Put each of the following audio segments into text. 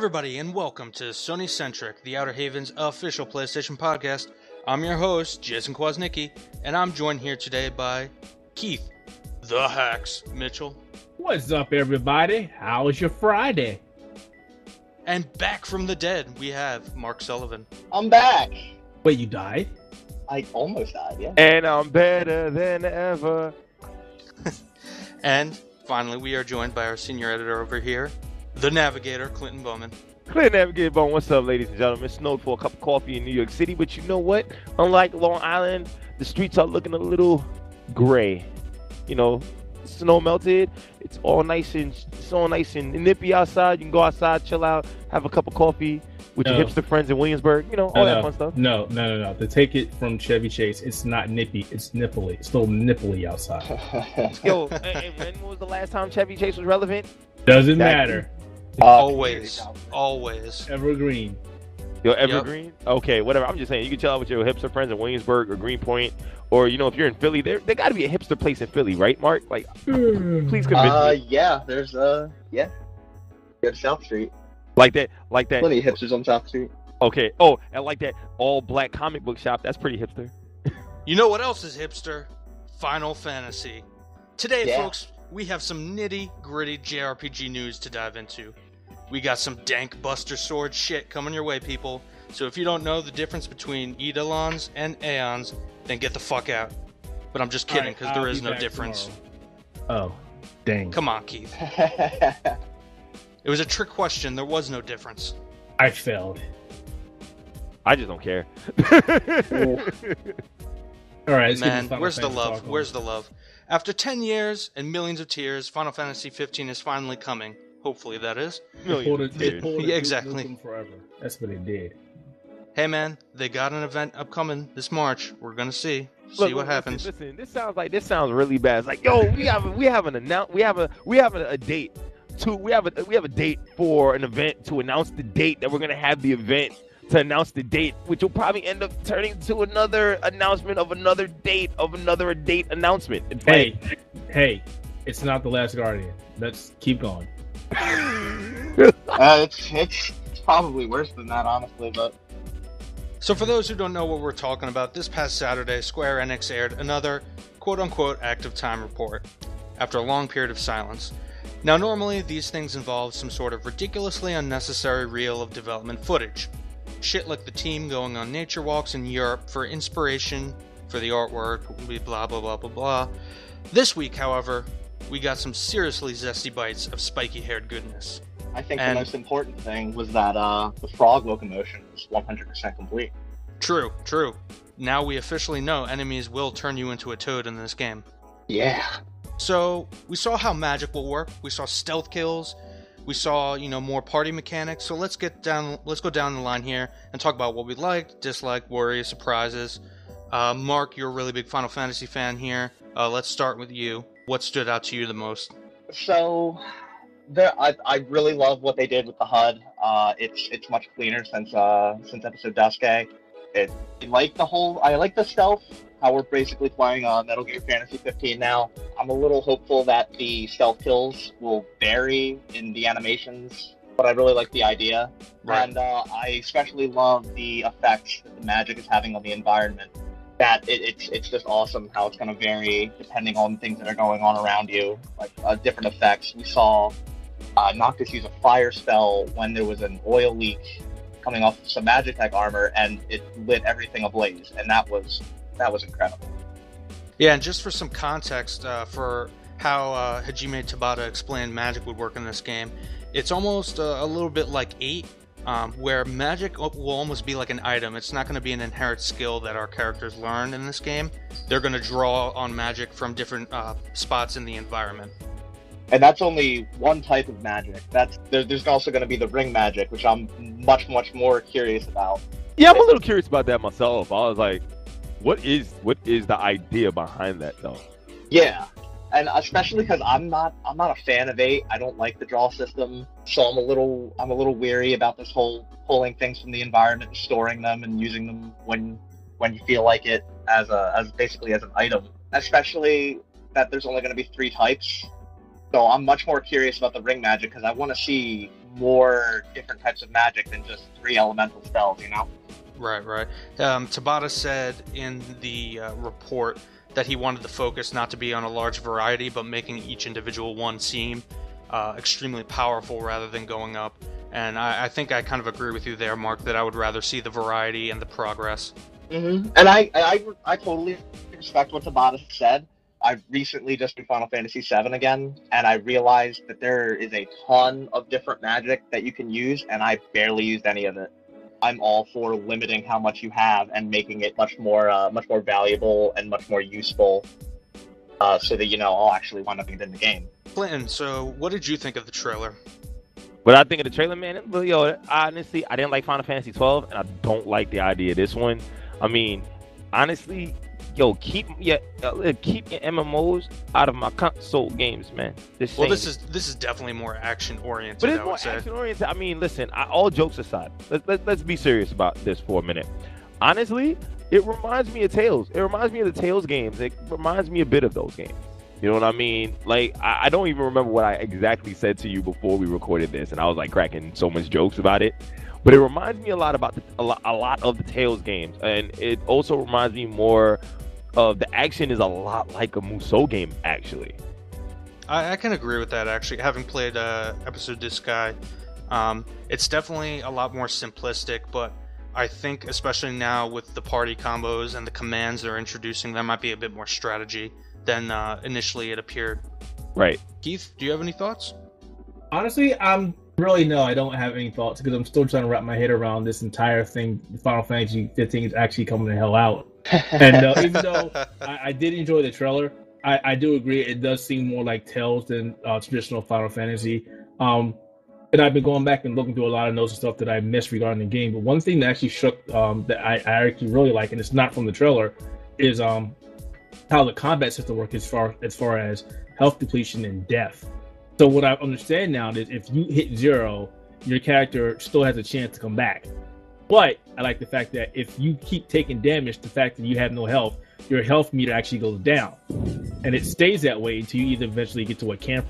everybody, and welcome to SonyCentric, the Outerhaven's official PlayStation podcast. I'm your host, Jason Kwasnicki, and I'm joined here today by Keith, the Hacks Mitchell. What's up, everybody? How was your Friday? And back from the dead, we have Mark Sullivan. I'm back. Wait, you died? I almost died, yeah. And I'm better than ever. And finally, we are joined by our senior editor over here, the Navigator, Clinton Bowman. Clear Navigator Bowman, what's up, ladies and gentlemen? It snowed for a cup of coffee in New York City, but you know what? Unlike Long Island, the streets are looking a little gray. You know, snow melted. It's all nice and nippy outside. You can go outside, chill out, have a cup of coffee with your hipster friends in Williamsburg. You know, all that fun stuff. No. To take it from Chevy Chase, it's not nippy. It's nipply. It's still nipply outside. Yo, and when was the last time Chevy Chase was relevant? Doesn't matter. Always. Evergreen. Yo, Evergreen? Yep. Okay, whatever. I'm just saying, you can chill out with your hipster friends in Williamsburg or Greenpoint. Or, you know, if you're in Philly, there got to be a hipster place in Philly, right, Mark? Like, please convince me. Yeah, there's, Go to South Street. Like that. Plenty of hipsters on South Street. Okay. Oh, and like that all-black comic book shop. That's pretty hipster. You know what else is hipster? Final Fantasy. Today, folks, we have some nitty-gritty JRPG news to dive into. We got some dank Buster Sword shit coming your way, people. So if you don't know the difference between Eidolons and Aeons, then get the fuck out. But I'm just kidding, because there is no difference. Tomorrow. Oh, dang. Come on, Keith. It was a trick question. There was no difference. I failed. I just don't care. All right, man, where's the love? Where's the love? After 10 years and millions of tears, Final Fantasy 15 is finally coming. Hopefully, that is. Yeah, exactly. Forever. That's what it did. Hey, man, they got an event upcoming this March. We're gonna see what happens. Listen, this sounds really bad. It's like, yo, we have a date. We have a date for an event to announce the date that we're gonna have the event. To announce the date, which will probably end up turning to another announcement of another date announcement. It's hey, it's not The Last Guardian. Let's keep going. It's probably worse than that, honestly, but... So for those who don't know what we're talking about, this past Saturday, Square Enix aired another quote-unquote active time report after a long period of silence. Now normally, these things involve some sort of ridiculously unnecessary reel of development footage. Shit like the team going on nature walks in Europe for inspiration for the artwork, blah blah blah blah blah. This week, however, we got some seriously zesty bites of spiky-haired goodness. I think the most important thing was that the frog locomotion was 100% complete. True. Now we officially know enemies will turn you into a toad in this game. Yeah. So, we saw how magic will work, we saw stealth kills, we saw, more party mechanics, so let's go down the line here and talk about what we liked, disliked, worries, surprises. Mark, you're a really big Final Fantasy fan here. Let's start with you. What stood out to you the most? So, I really love what they did with the HUD. It's much cleaner since episode Duske. I like the stealth. How we're basically playing Metal Gear Fantasy 15 now. I'm a little hopeful that the stealth kills will vary in the animations, but I really like the idea. Right. And I especially love the effects that the magic is having on the environment. That it's just awesome how it's going to vary depending on things that are going on around you, like different effects. We saw Noctis use a fire spell when there was an oil leak coming off some Magitech armor, and it lit everything ablaze, and that was incredible. Yeah, and just for some context for how Hajime Tabata explained magic would work in this game, it's almost a little bit like 8, where magic will almost be like an item. It's not going to be an inherent skill that our characters learn in this game. They're going to draw on magic from different spots in the environment. And that's only one type of magic. There's also going to be the ring magic, which I'm much more curious about. Yeah, I'm a little curious about that myself. I was like, what is the idea behind that, though? Yeah, and especially because I'm not a fan of 8. I don't like the draw system, so I'm a little weary about this whole pulling things from the environment and storing them and using them when you feel like it as basically as an item. Especially that there's only going to be 3 types. So I'm much more curious about the ring magic because I want to see more different types of magic than just 3 elemental spells, you know? Right. Tabata said in the report that he wanted the focus not to be on a large variety, but making each individual one seem extremely powerful rather than going up. And I think I kind of agree with you there, Mark, that I would rather see the variety and the progress. Mm-hmm. And I totally respect what Tabata said. I've recently just been Final Fantasy VII again, and I realized that there is a ton of different magic that you can use, and I barely used any of it. I'm all for limiting how much you have and making it much more valuable and much more useful, so that I'll actually wind up in the game. Clinton, so what did you think of the trailer? What I think of the trailer, man, honestly, I didn't like Final Fantasy 12, and I don't like the idea of this one. I mean, honestly, keep your MMOs out of my console games, man. This is definitely more action oriented. But it's more action oriented. I mean, listen, all jokes aside, let's be serious about this for a minute. Honestly, it reminds me of Tales. It reminds me of the Tales games. It reminds me a bit of those games. You know what I mean? Like, I don't even remember what I exactly said to you before we recorded this, and I was like cracking so much jokes about it. But it reminds me a lot of the Tales games, and it also reminds me more of the action is a lot like a Musou game, actually. I can agree with that, actually. Having played Episode Disc-Guy, it's definitely a lot more simplistic, but I think especially now with the party combos and the commands they're introducing, there might be a bit more strategy than initially it appeared. Right. Keith, do you have any thoughts? Honestly, I don't have any thoughts because I'm still trying to wrap my head around this entire thing. Final Fantasy 15 is actually coming the hell out. And even though I did enjoy the trailer, I do agree it does seem more like Tales than traditional Final Fantasy. And I've been going back and looking through a lot of notes and stuff that I missed regarding the game. But one thing that actually shook that I actually really like, and it's not from the trailer, is how the combat system works as far as health depletion and death. So what I understand now is if you hit 0, your character still has a chance to come back. But I like the fact that if you keep taking damage, the fact that you have no health, your health meter actually goes down. And it stays that way until you either eventually get to a camp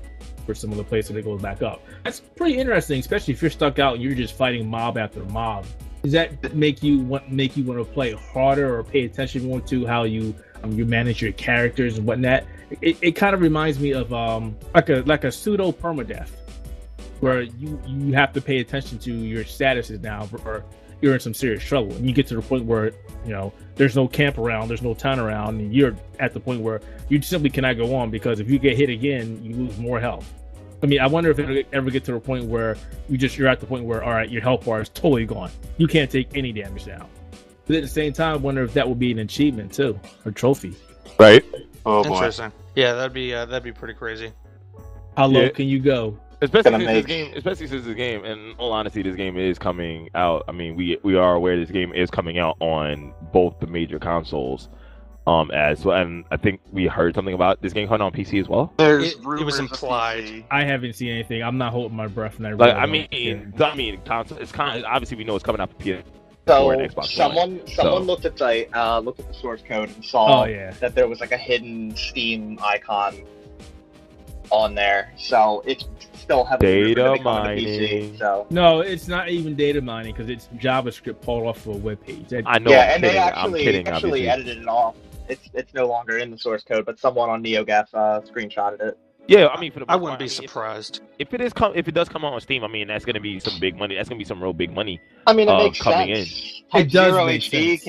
or some other place that it goes back up. That's pretty interesting, especially if you're stuck out and you're just fighting mob after mob. Does that make you want to play harder or pay attention more to how you manage your characters and whatnot? It kind of reminds me of like a pseudo permadeath, where you have to pay attention to your statuses now, or you're in some serious trouble, and you get to the point where there's no camp around, there's no town around, and you're at the point where you simply cannot go on because if you get hit again, you lose more health. I mean, I wonder if it'll ever get to the point where you're at the point where, all right, your health bar is totally gone. You can't take any damage now. But at the same time, I wonder if that would be an achievement too, or trophy. Right. Oh boy. Interesting. Yeah, that'd be pretty crazy. How low can you go? Especially since this game, and in all honesty, this game is coming out. I mean, we are aware this game is coming out on both the major consoles. As well, and I think we heard something about this game coming on PC as well. It was implied. I haven't seen anything. I'm not holding my breath, and I mean, console. It's kind of obviously we know it's coming out for PS4 and Xbox One. Someone looked at the source code and saw that there was like a hidden Steam icon on there. So it's still heavily data mining. PC, so. No, it's not even data mining because it's JavaScript pulled off of a web page. I know. Yeah, and I'm they actually edited it off. It's no longer in the source code, but someone on NeoGAF screenshotted it. Yeah, I mean, I wouldn't be surprised if it does come out on Steam. I mean, that's going to be some big money. That's going to be some real big money. I mean, it makes coming sense. It does Zero make HD sense.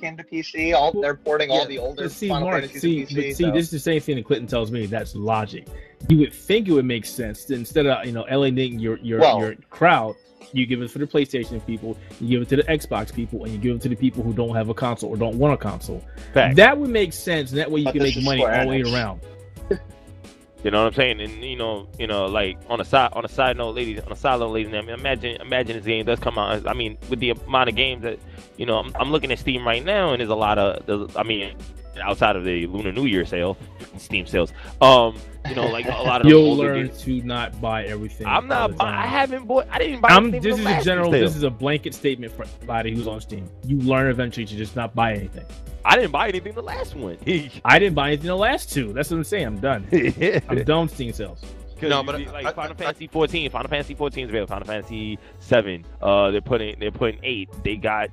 came to PC. They're porting all the older Final Fantasies to PC. This is the same thing that Clinton tells me. That's logic. You would think it would make sense instead of alienating your crowd. You give it for the PlayStation people, you give it to the Xbox people, and you give it to the people who don't have a console or don't want a console. Fact. That would make sense, and that way you can make money all the way around. You know what I'm saying? And like on a side note, ladies, I mean, imagine this game does come out. I mean, with the amount of games that I'm looking at Steam right now, and there's a lot of. I mean, outside of the Lunar New Year sale, Steam sales, like a lot of. You'll learn to not buy everything. I'm not. I haven't bought. I didn't buy. Anything This is a general. This is a blanket statement for everybody who's on Steam. You learn eventually to just not buy anything. I didn't buy anything the last one. I didn't buy anything the last two. That's what I'm saying. I'm done. I'm done with Steam sales. No, but like Final Fantasy 14, Final Fantasy 14 is available. Final Fantasy 7, they're putting 8. They got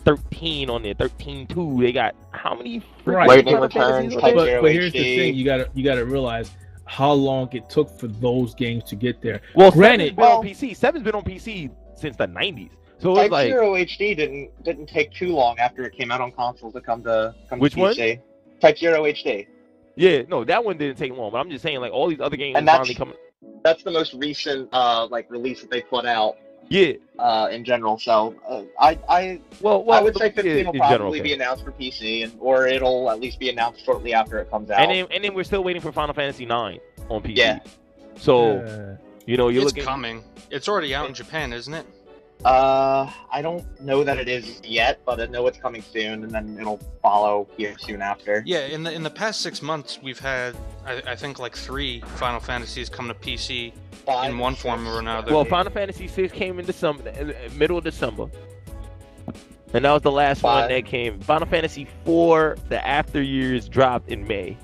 13 on there, 13-2. They got how many? Lightning Returns, Type Zero but here's HD. the thing: you gotta realize how long it took for those games to get there. Well, granted, 7's been on PC since the 90s. So Type it's like Zero HD didn't take too long after it came out on consoles to come to which PC. Type Zero HD. Yeah, no, that one didn't take long. But I'm just saying, like all these other games And finally coming. That's the most recent like release that they put out. Yeah. In general, so I would say 15 will probably be announced for PC, or it'll at least be announced shortly after it comes out. And then we're still waiting for Final Fantasy 9 on PC. Yeah. So you're it's looking. coming. It's already out in Japan, isn't it? I don't know that it is yet, but I know it's coming soon, and then it'll follow here soon after. Yeah, in the past 6 months, we've had I think like 3 Final Fantasies come to PC in one form or another. Well, Final Fantasy 6 came in December, middle of December, and that was the last one that came. Final Fantasy 4, the after years dropped in May,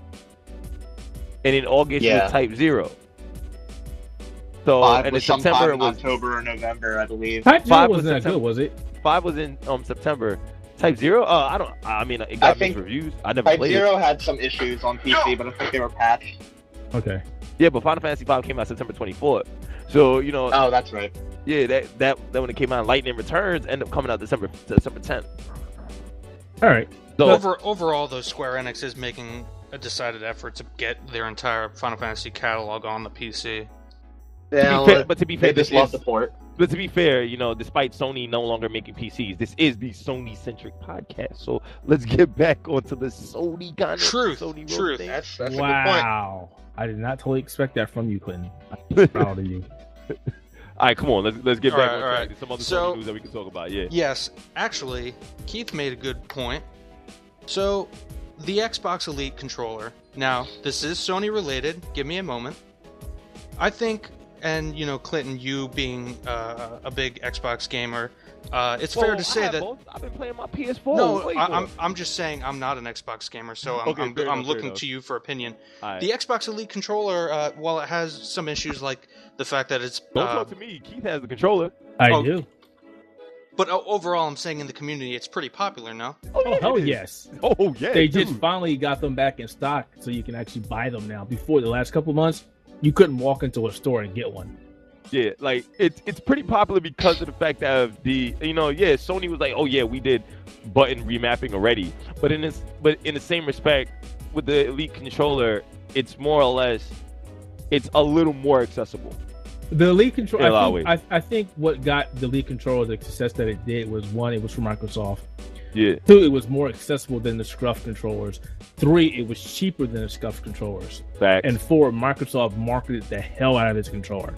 and in August was Type 0. So, 5 and in was September in it was October or November, I believe. Type 0 5 wasn't that September. good, was it? 5 was in September. Type 0? I mean, it got mixed reviews. I never Type played 0 it. had some issues on PC, but I think they were patched. Okay. Yeah, but Final Fantasy 5 came out September 24th. So, Oh, that's right. Yeah, that when it came out, Lightning Returns ended up coming out December 10th. All right. So overall, though, Square Enix is making a decided effort to get their entire Final Fantasy catalog on the PC. Yeah, to be fair, they just love the port. But to be fair, despite Sony no longer making PCs, this is the SonyCentric podcast. So let's get back onto the Sony kind of Truth. That's a good point. Wow. I did not totally expect that from you, Clinton. I'm proud of you. All right, come on, let's get back on all track. right. There's some other So- Sony news that we can talk about. Yeah. Yes, actually, Keith made a good point. So, the Xbox Elite controller. Now, this is Sony related. Give me a moment. I think, and Clinton, you being a big Xbox gamer, it's fair to say that. I've been playing my PS4. No, I'm just saying I'm not an Xbox gamer, so I'm looking to you for opinion. Right. The Xbox Elite controller, while it has some issues like the fact that it's Don't talk to me. Keith has the controller. I do. But overall, I'm saying in the community, it's pretty popular, no? Oh, hell yes. Oh, yeah. They just finally got them back in stock so you can actually buy them now. Before the last couple of months, you couldn't walk into a store and get one. Yeah, like it's pretty popular because of the fact that Sony was like, oh yeah, we did button remapping already. But in the same respect, with the Elite controller, it's more or less, it's a little more accessible. The Elite controller, I think what got the Elite controller the success that it did was, 1, it was from Microsoft. Yeah. 2, it was more accessible than the Scruff controllers. 3, it was cheaper than the Scruff controllers. Facts. And 4, Microsoft marketed the hell out of this controller.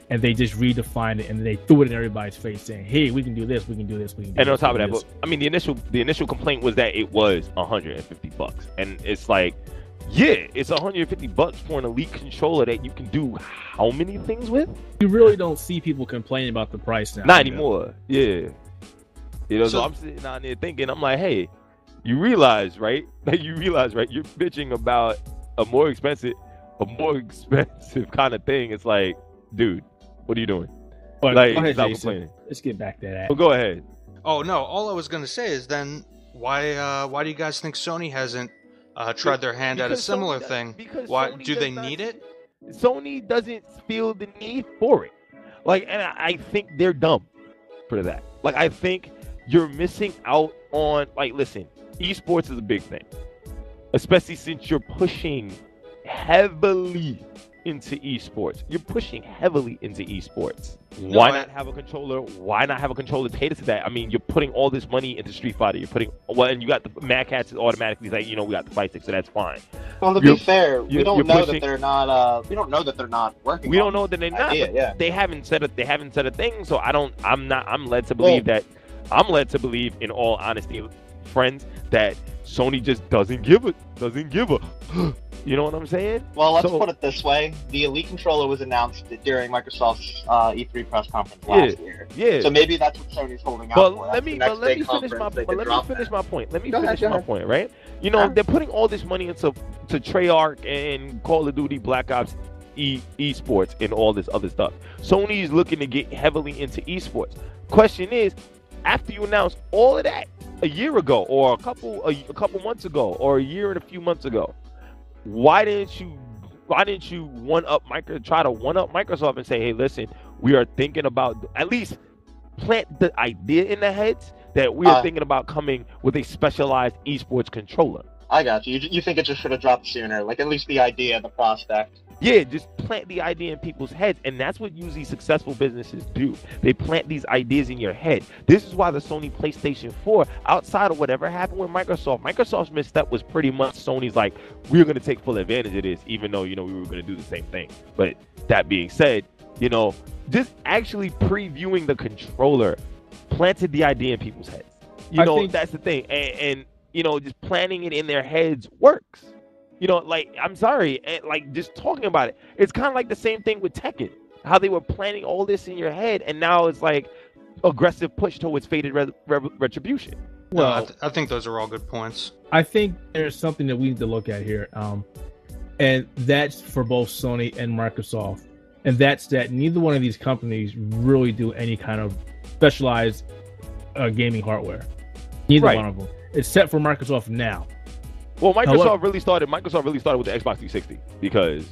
And they just redefined it, and they threw it in everybody's face saying, hey, we can do this, we can do this, we can do this. And on top of that, but I mean, the initial complaint was that it was $150. And it's like, yeah, it's $150 for an Elite controller that you can do how many things with? You really don't see people complaining about the price now. Not anymore. Yeah. So I'm sitting down there thinking, I'm like, hey, you realize, right? You're bitching about a more expensive kind of thing. It's like, dude, what are you doing? But like, go ahead, stop Jason. complaining. Let's get back to that. Well, go ahead. Oh no! All I was gonna say is then why do you guys think Sony hasn't tried their hand at a similar thing? Why do they need it? Sony doesn't feel the need for it. Like, and I think they're dumb for that. Like, I think you're missing out on, like, listen, esports is a big thing, especially since you're pushing heavily into esports. You're pushing heavily into esports. Why not have a controller? Why not have a controller cater to that? I mean, you're putting all this money into Street Fighter. And you got the Mad Catz is automatically like, we got the fight stick, so that's fine. Well, to be fair, we don't know that they're not. We don't know that they're not working. We don't know that they're not. They haven't said it. They haven't said a thing. So I'm led to believe I'm led to believe, in all honesty, friends, that Sony just doesn't give a. You know what I'm saying? Well, let's put it this way: the Elite controller was announced during Microsoft's E3 press conference last year. Yeah. So maybe that's what Sony's holding out for. Let me finish my point. Let me finish my point. Right? They're putting all this money into Treyarch and Call of Duty Black Ops esports and all this other stuff. Sony's looking to get heavily into esports. Question is, after you announce all of that a year ago, or a couple months ago, or a year and a few months ago, why didn't you try to one up Microsoft and say, hey, listen, we are thinking about, at least plant the idea in their heads that we are thinking about coming with a specialized esports controller. I got you. You think it just should have dropped sooner, like at least the idea, the prospect. Yeah, just plant the idea in people's heads, and that's what usually successful businesses do. They plant these ideas in your head. This is why the Sony PlayStation 4, outside of whatever happened with Microsoft's misstep was pretty much Sony's like, we're going to take full advantage of this, even though, we were going to do the same thing. But that being said, just actually previewing the controller planted the idea in people's heads. That's the thing. And just planting it in their heads works. I'm sorry, and just talking about it, it's kind of like the same thing with Tekken, how they were planning all this in your head, and now it's like aggressive push towards faded retribution. Well, I think those are all good points. I think there's something that we need to look at here, and that's for both Sony and Microsoft, and that's that neither one of these companies really do any kind of specialized gaming hardware. Neither one of them, except for Microsoft now. Well, Microsoft really started with the Xbox 360 because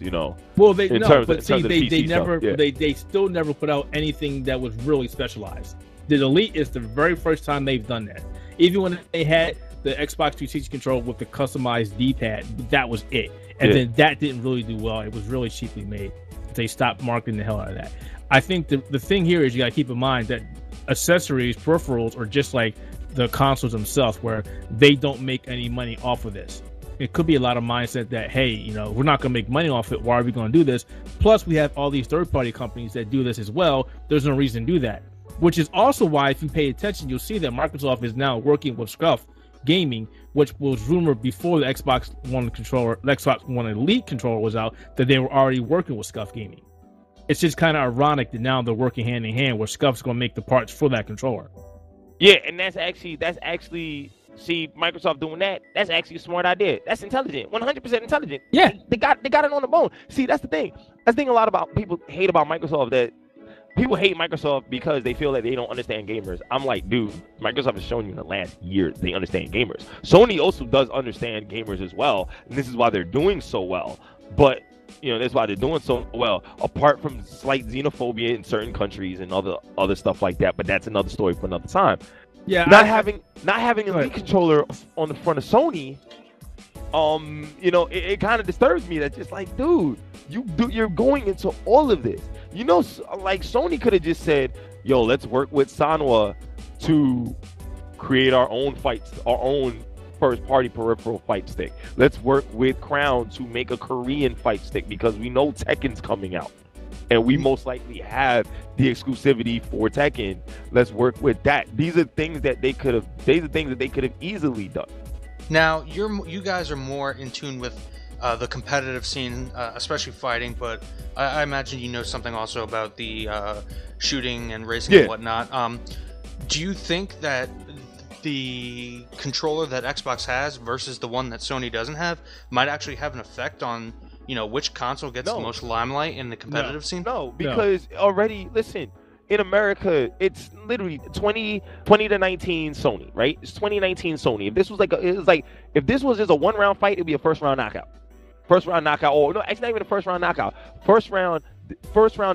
they still never put out anything that was really specialized. The Elite is the very first time they've done that. Even when they had the Xbox 360 controller with the customized D-pad, that was it. And then that didn't really do well. It was really cheaply made. They stopped marketing the hell out of that. I think the thing here is you got to keep in mind that accessories, peripherals are just like the consoles themselves, where they don't make any money off of this. It could be a lot of mindset that, hey, we're not going to make money off it. Why are we going to do this? Plus, we have all these third-party companies that do this as well. There's no reason to do that. Which is also why, if you pay attention, you'll see that Microsoft is now working with Scuf Gaming, which was rumored before the Xbox One Elite controller was out, that they were already working with Scuf Gaming. It's just kind of ironic that now they're working hand in hand, where Scuf's going to make the parts for that controller. Yeah, and that's actually see Microsoft doing that. That's actually a smart idea. That's intelligent, 100% intelligent. Yeah, they got it on the bone. See, that's the thing. That's the thing. A lot about people hate about Microsoft, that people hate Microsoft because they feel that they don't understand gamers. I'm like, dude, Microsoft has shown you in the last year they understand gamers. Sony also does understand gamers as well, and this is why they're doing so well. But that's why they're doing so well, apart from slight xenophobia in certain countries and other stuff like that. But that's another story for another time. Yeah, not having a Elite controller on the front of Sony, it kind of disturbs me. That's just like, dude, you're going into all of this. Like Sony could have just said, yo, let's work with Sanwa to create our own first-party peripheral fight stick. Let's work with Crown to make a Korean fight stick because we know Tekken's coming out, and we most likely have the exclusivity for Tekken. Let's work with that. These are things that they could have easily done. Now, you guys are more in tune with the competitive scene, especially fighting, but I imagine you know something also about the shooting and racing and whatnot. Do you think that the controller that Xbox has versus the one that Sony doesn't have might actually have an effect on which console gets the most limelight in the competitive scene? No, because already, listen, in America, it's literally 20-19 Sony, right? It's 2019 Sony. If this was if this was just a one-round fight, it'd be a first-round knockout. Or no, actually not even a first-round knockout. First round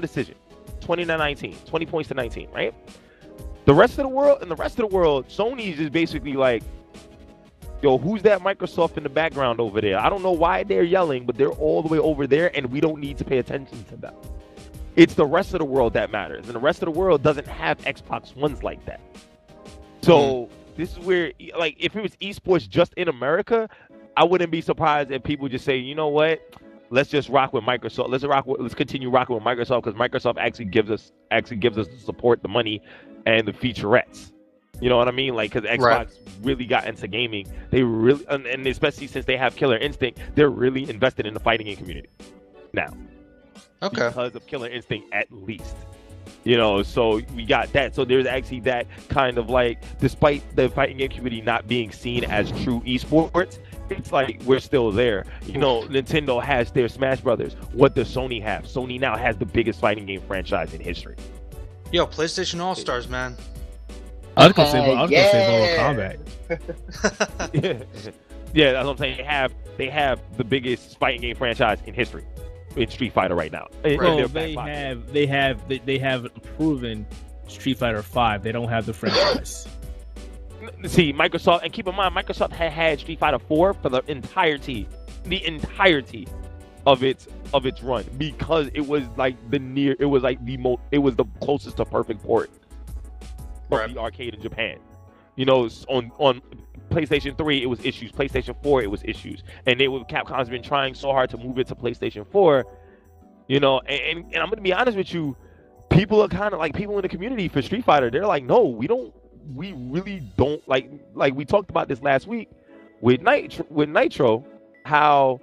decision. 20-19, 20 points to 19, right? The rest of the world, Sony is just basically like, yo, who's that Microsoft in the background over there? I don't know why they're yelling, but they're all the way over there, and we don't need to pay attention to them. It's the rest of the world that matters, and the rest of the world doesn't have Xbox Ones like that. So this is where, like, if it was esports just in America, I wouldn't be surprised if people just say, you know what? Let's just rock with Microsoft. Let's continue rocking with Microsoft because Microsoft actually gives us the support, the money, and the featurettes. You know what I mean? Like, because Xbox really got into gaming. They really, and especially since they have Killer Instinct, they're really invested in the fighting game community now. Okay. Because of Killer Instinct, at least. So we got that. So there's actually that kind of like, despite the fighting game community not being seen as true esports, it's like we're still there. You know, Nintendo has their Smash Brothers. What does Sony have? Sony now has the biggest fighting game franchise in history. Yo, PlayStation All Stars, man. I was gonna say Mortal Kombat. Yeah, that's what I'm saying. They have the biggest fighting game franchise in history in Street Fighter right now. Well, they have proven Street Fighter 5. They don't have the franchise. See, Microsoft, and keep in mind, Microsoft had Street Fighter 4 for the entirety of its run, because it was like the closest to perfect port of the arcade in Japan. You know, on PlayStation 3 it was issues, PlayStation 4 it was issues, and Capcom's been trying so hard to move it to PlayStation 4. You know, and I'm gonna be honest with you, people are kind of like, people in the community for Street Fighter, they're like, no, we really don't like we talked about this last week with Nitro, how,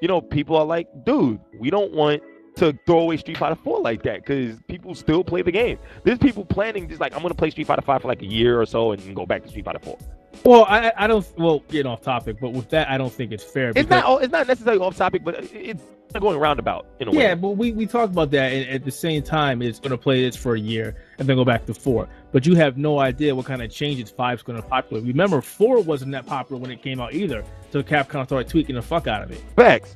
you know, people are like, dude, we don't want to throw away Street Fighter 4 like that, because people still play the game. There's people planning just like, I'm gonna play Street Fighter 5 for like a year or so and go back to Street Fighter 4. Well, I don't. Well, getting off topic, but with that, I don't think it's fair. It's not necessarily off topic, but it's going roundabout in a way. Yeah, but we talked about that, and at the same time, it's going to play this for a year and then go back to 4. But you have no idea what kind of changes 5 is going to popular. Remember, 4 wasn't that popular when it came out either, so Capcom started tweaking the fuck out of it. Facts.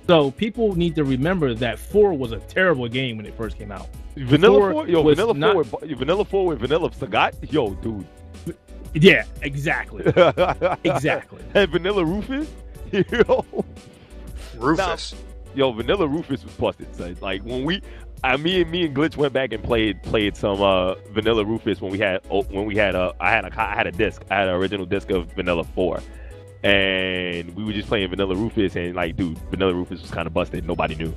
So people need to remember that 4 was a terrible game when it first came out. Vanilla 4 with Vanilla Sagat, yo, dude. Yeah, exactly. Exactly. And Vanilla Rufus, yo. Rufus. Yo, Vanilla Rufus was busted, son. Like when me and Glitch went back and played some Vanilla Rufus when we had I had a disc. I had an original disc of Vanilla 4. And we were just playing Vanilla Rufus, and like, dude, Vanilla Rufus was kind of busted. Nobody knew.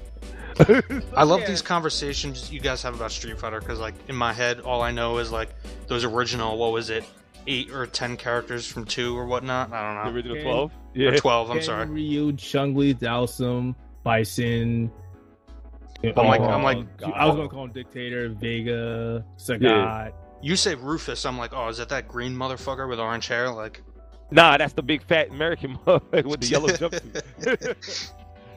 I love these conversations you guys have about Street Fighter, because like in my head, all I know is like those original, what was it, 8 or 10 characters from 2 or whatnot. I don't know. The original 12? Yeah. Or 12, I'm sorry. Ryu, Chun-Li, Dhalsim, Bison. I'm like, I was gonna call him Dictator, Vega, Sagat. Yeah. You say Rufus, I'm like, oh, is that green motherfucker with orange hair? Like, nah, that's the big fat American motherfucker with the yellow jumpsuit.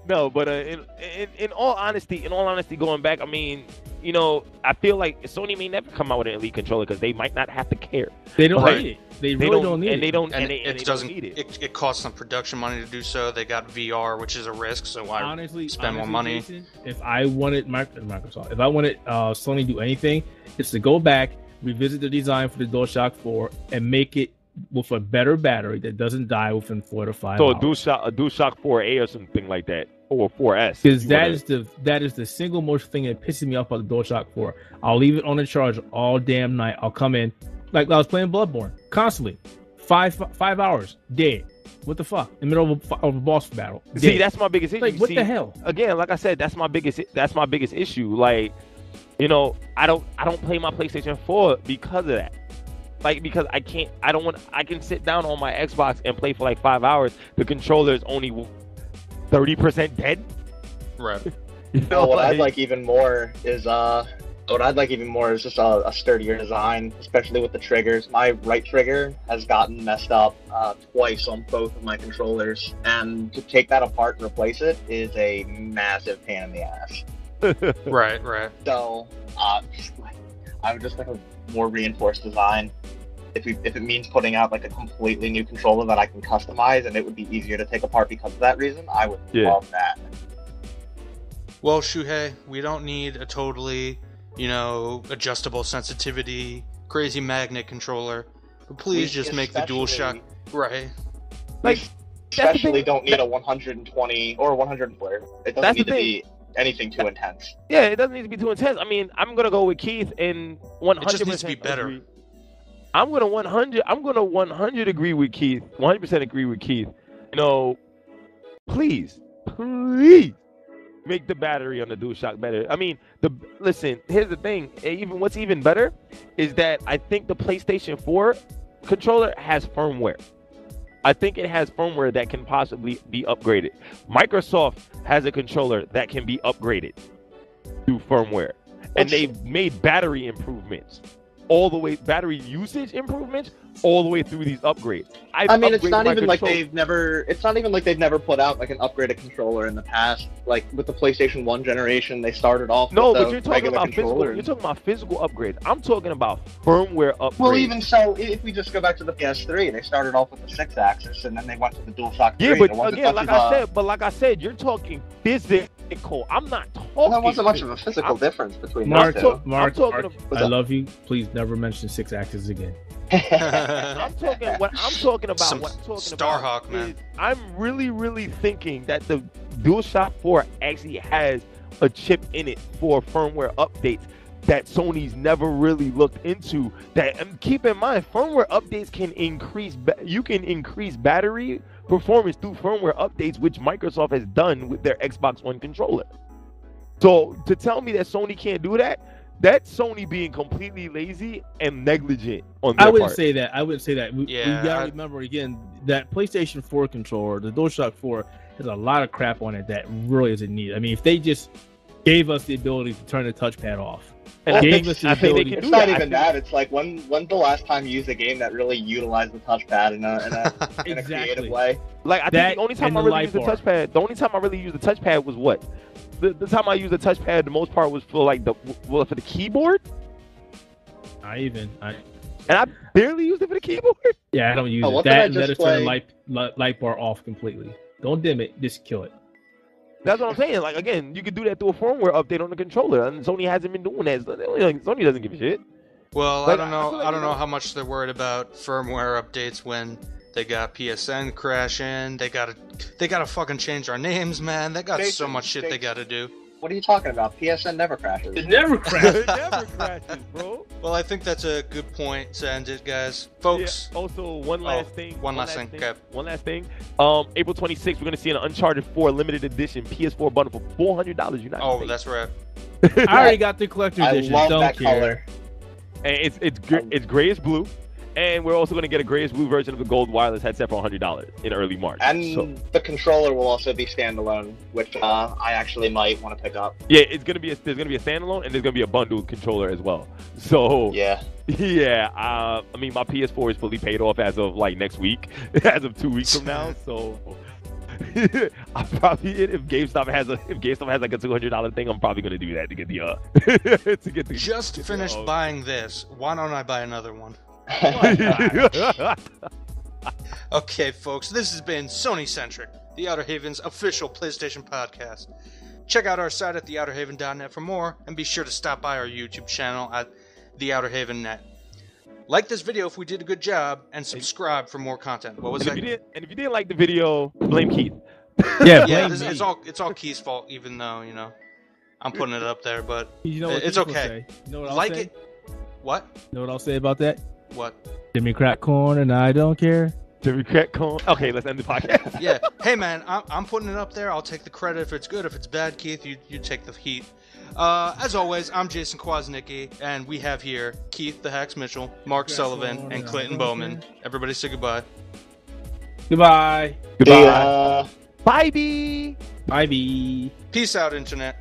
No, but in all honesty, going back, I mean, you know, I feel like Sony may never come out with an Elite controller because they might not have to care. They don't need it. They really don't need it. It doesn't need it. It costs them production money to do so. They got VR, which is a risk, so why spend more money? Jason, if I wanted Microsoft, if I wanted Sony to do anything, it's to go back, revisit the design for the DualShock 4, and make it with a better battery that doesn't die within 4 to 5 hours. So a DualShock 4A or something like that, or 4S. Because that is the single most thing that pisses me off about the DualShock 4. I'll leave it on the charge all damn night. I'll come in, like I was playing Bloodborne, constantly, 5 hours, dead. What the fuck? In the middle of a boss battle. Dead. See, that's my biggest issue. Like, what the hell? Again, like I said, that's my biggest issue. Like, you know, I don't play my PlayStation 4 because of that. Like, because I can sit down on my Xbox and play for like 5 hours. The controller is only 30% dead. Right. You know, what I'd like even more is just a sturdier design, especially with the triggers. My right trigger has gotten messed up twice on both of my controllers, and to take that apart and replace it is a massive pain in the ass. Right. So, I would just like a more reinforced design. If it means putting out like a completely new controller that I can customize and it would be easier to take apart because of that reason, I would love that. Well, Shuhei, we don't need a totally, adjustable sensitivity, crazy magnet controller. But please just make the DualShock right. Like, especially don't need a 120 or 100 It doesn't need to be anything too intense. Yeah, it doesn't need to be too intense. I mean, I'm gonna go with Keith and 100%. It just needs to be better. Agree. I'm gonna 100 agree with Keith. 100% agree with Keith. Please make the battery on the DualShock better. I mean, listen. Here's the thing. What's even better is that I think the PlayStation 4 controller has firmware. I think it has firmware that can possibly be upgraded. Microsoft has a controller that can be upgraded through firmware, and they've made battery improvements all the way, battery usage improvements all the way through these upgrades. I mean, it's not my even like control- it's not even like they've never put out like an upgraded controller in the past. Like with the PlayStation 1 generation, they started off No, with but the you're talking regular about physical. controller. You're talking about physical upgrades. I'm talking about firmware upgrades. Well, even so, if we just go back to the PS3, they started off with the 6-axis, and then they went to the DualShock 3. Yeah, but There wasn't again, much like I said, you're talking physical. I'm not talking. there wasn't much of a physical difference between Mark, those two. Mark, talking I love you. Please never mention 6 axes again. I'm talking. What I'm talking about. Some what I'm talking Starhawk, about man. is I'm really thinking that the DualShock 4 actually has a chip in it for firmware updates that Sony's never really looked into. That, and keep in mind, firmware updates can increase. You can increase battery performance through firmware updates, which Microsoft has done with their Xbox One controller. So to tell me that Sony can't do that, that's Sony being completely lazy and negligent on their I wouldn't part. say that. I wouldn't say that. We Yeah, gotta remember again that PlayStation 4 controller, the DualShock 4, has a lot of crap on it that really isn't needed. I mean, if they just gave us the ability to turn the touchpad off, And I gave think, us the I think they ability- can It's do not that. even that. It's like when's the last time you used a game that really utilized the touchpad in a creative way? Like, I think That the only time and I the really light used the bar. touchpad, was what? The time I used the touchpad, the most part was for like for the keyboard, and and I barely used it for the keyboard. I don't use Oh, it. what did I That and let just us turn the play? light bar off completely. Don't dim it. Just kill it. That's what I'm saying. Like, again, you could do that through a firmware update on the controller, and Sony hasn't been doing that. Sony doesn't give a shit. Well, Like, I don't I know. feel like I don't you know know- how much they're worried about firmware updates when they got PSN crashing. They gotta fucking change our names, man. They got so much shit they gotta do. What are you talking about? PSN never crashes. It never crashed. It never crashes, bro. Well, I think that's a good point to end it, guys. Folks, Yeah. Also, one last thing. one last thing, okay. One last thing. April 26th, we're gonna see an Uncharted 4 limited edition PS4 bundle for $400 United oh, States. that's right. I already got the collector's I edition. love Don't that care. color. And it's grayish blue, and we're also gonna get a grayish blue version of the gold wireless headset for $100 in early March. And So, the controller will also be standalone, which I actually might want to pick up. yeah, there's gonna be a standalone, and there's gonna be a bundled controller as well. So Yeah. yeah, I mean, my PS4 is fully paid off as of like next week, as of 2 weeks from now. So I probably, if GameStop has like a $200 thing, I'm probably gonna do that to get the to get the. Just get the, finished buying this. Why don't I buy another one? Oh, Okay, folks, this has been SonyCentric, the Outerhaven's official PlayStation podcast. Check out our site at theouterhaven.net for more, and be sure to stop by our YouTube channel at The Outerhaven Net. Like this video if we did a good job, and subscribe for more content. What was and that? if you didn't like the video, blame Keith. Yeah, Yeah, blame me. it's all Keith's fault, even though, I'm putting it up there, but You know what it's Keith will okay. say? You know what I'll like say? it. What? You know what I'll say about that? What? Jimmy crack corn and I don't care. Jimmy Crack Cone. Okay, let's end the podcast. Yeah. Hey, man, I'm putting it up there. I'll take the credit if it's good. If it's bad, Keith, you take the heat. As always, I'm Jason Kwasnicki, and we have here Keith the Hex Mitchell, Mark Sullivan, and Clinton Bowman. Everybody say goodbye. Goodbye. Goodbye. Bye. Bye. Peace out, Internet.